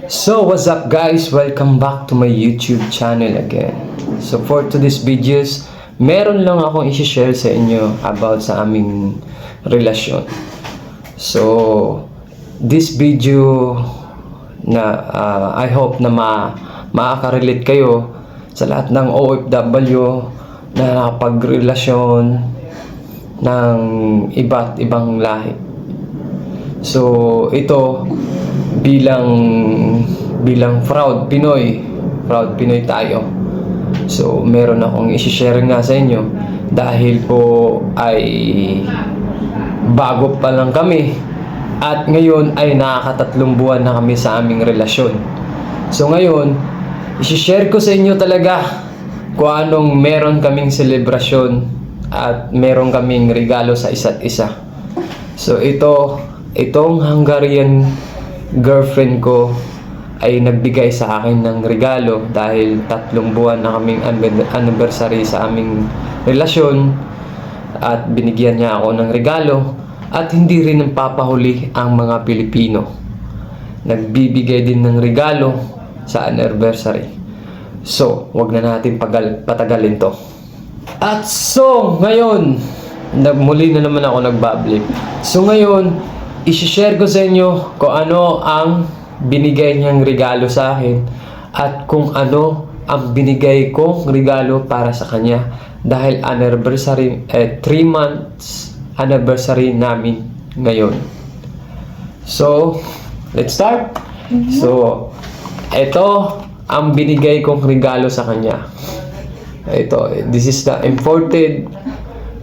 So what's up guys, welcome back to my YouTube channel again. So for today's videos, meron lang akong i-share sa inyo about sa aming relasyon. So this video na I hope na makaka-relate kayo sa lahat ng OFW na nakapagrelasyon ng iba't ibang lahi. So ito bilang proud Pinoy tayo. So meron akong i-share nga sa inyo dahil po ay bago pa lang kami at ngayon ay nakakatatlong buwan na kami sa aming relasyon. So ngayon, i-share ko sa inyo talaga kung anong meron kaming selebrasyon at meron kaming regalo sa isa't isa. So itong Hungarian girlfriend ko ay nagbigay sa akin ng regalo dahil 3 buwan na kaming anniversary sa aming relasyon at binigyan niya ako ng regalo at hindi rin papahuli ang mga Pilipino. Nagbibigay din ng regalo sa anniversary. So, wag na natin patagalin to. At so, ngayon, muli na naman ako nagbablip. So ngayon, i-share ko sa inyo kung ano ang binigay niyang regalo sa akin at kung ano ang binigay kong regalo para sa kanya dahil anniversary 3 months anniversary namin ngayon. So let's start. So ito ang binigay kong regalo sa kanya. This is the imported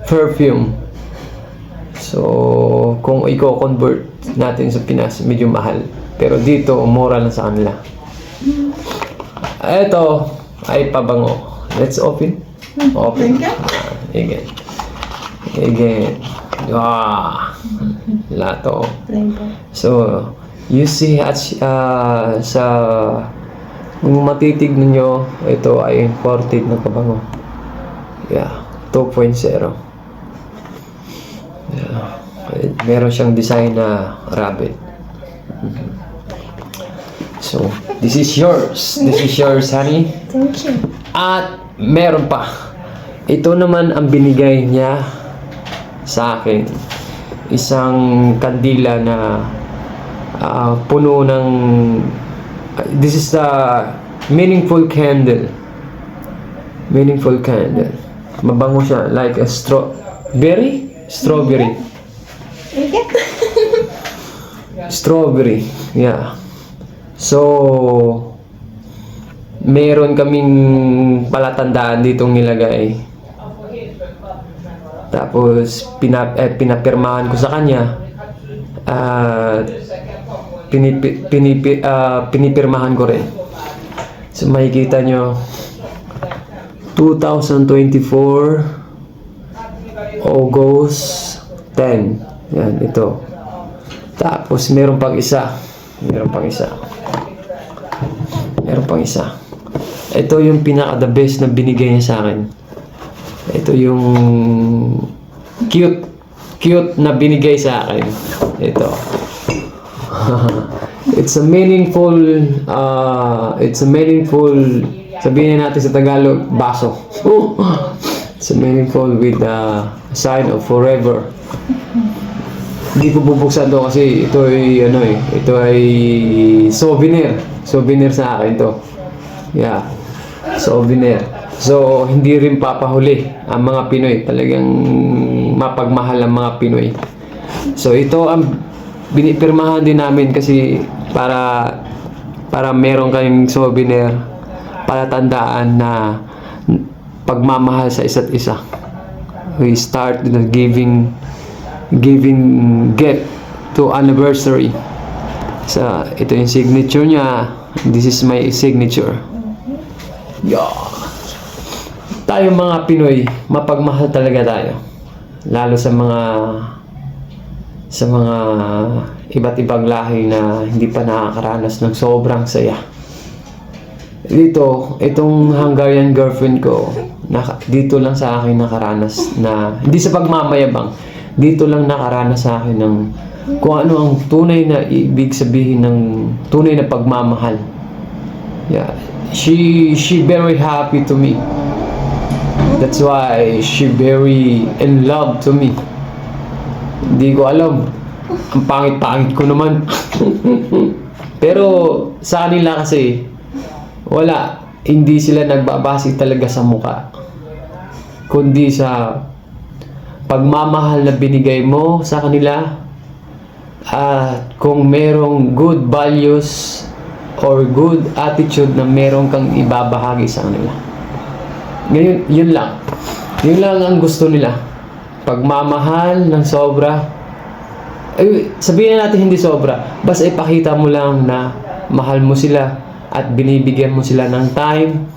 perfume. So kung i-convert natin sa Pinas, medyo mahal. Pero dito, mura lang sa kanila. Ito ay pabango. Let's open. Open. Again. Lato. So, you see at sa kung matitignan nyo, ito ay imported na pabango. Yeah, 2.0. Yeah. Meron siyang design na rabbit. So, this is yours. This is yours, honey. Thank you. At meron pa. Ito naman ang binigay niya sa akin. Isang kandila na puno ng this is the meaningful candle. Meaningful candle. Mabango siya like a strawberry. Strawberry. Yeah. So meron kaming palatandaan ditong nilagay. Tapos pinapirmahan ko sa kanya. Pinipirmahan ko rin. So makikita nyo 2024 August 10. Yan, ito. Tapos meron pang isa. Ito yung pinaka-the best na binigay niya sa akin. Ito yung cute na binigay sa akin. Ito. It's a meaningful sabihin natin sa Tagalog, baso. It's a meaningful with a sign of forever. Hindi ko bubuksan to kasi ito ay souvenir sa akin to. Yeah, souvenir. So hindi rin papahuli ang mga Pinoy, talagang mapagmahal ang mga Pinoy. So ito ang binipirmahan din namin kasi para meron kayong souvenir, para tandaan na pagmamahal sa isa't isa. We start the giving gift to anniversary. So ito yung signature niya. This is my signature. Yeah. Tayo mga Pinoy, mapagmahal talaga tayo. Lalo sa mga iba't ibang lahi na hindi pa nakakaranas ng sobrang saya. Itong Hungarian girlfriend ko, dito lang sa akin nakaranas na, hindi sa pagmamayabang, dito lang nakaranas sa akin ng kung ano ang tunay na ibig sabihin ng tunay na pagmamahal. Yeah, she very happy to me. That's why she very in love to me. Hindi ko alam. Ang pangit-pangit ko naman. Pero sa kanila kasi, wala. Hindi sila nagbabase talaga sa mukha. Kundi sa pagmamahal na binigay mo sa kanila. At kung merong good values or good attitude na meron kang ibabahagi sa kanila. Ngayon, yun lang. Yun lang ang gusto nila. Pagmamahal ng sobra. Ay, sabihin natin hindi sobra. Basta ipakita mo lang na mahal mo sila at binibigyan mo sila ng time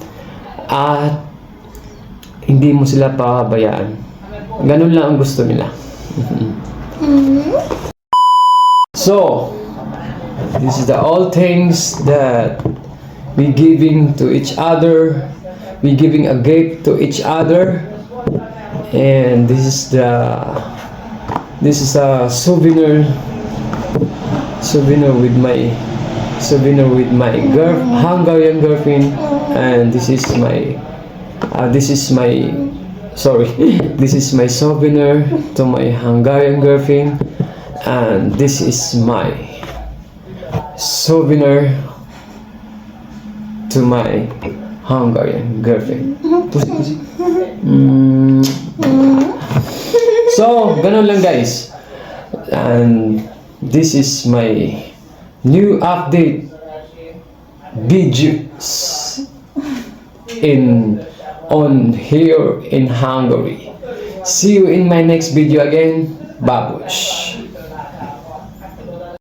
at hindi mo sila pababayaan. Ganun lang ang gusto nila. So, this is the all things that we giving to each other. We giving a gift to each other, and this is a souvenir with my Hungarian girlfriend, and this is my souvenir to my Hungarian girlfriend, and this is my souvenir to my Hungarian girlfriend. Pusi. So, ganun lang guys. And this is my new update videos on here in Hungary. See you in my next video again. Babush.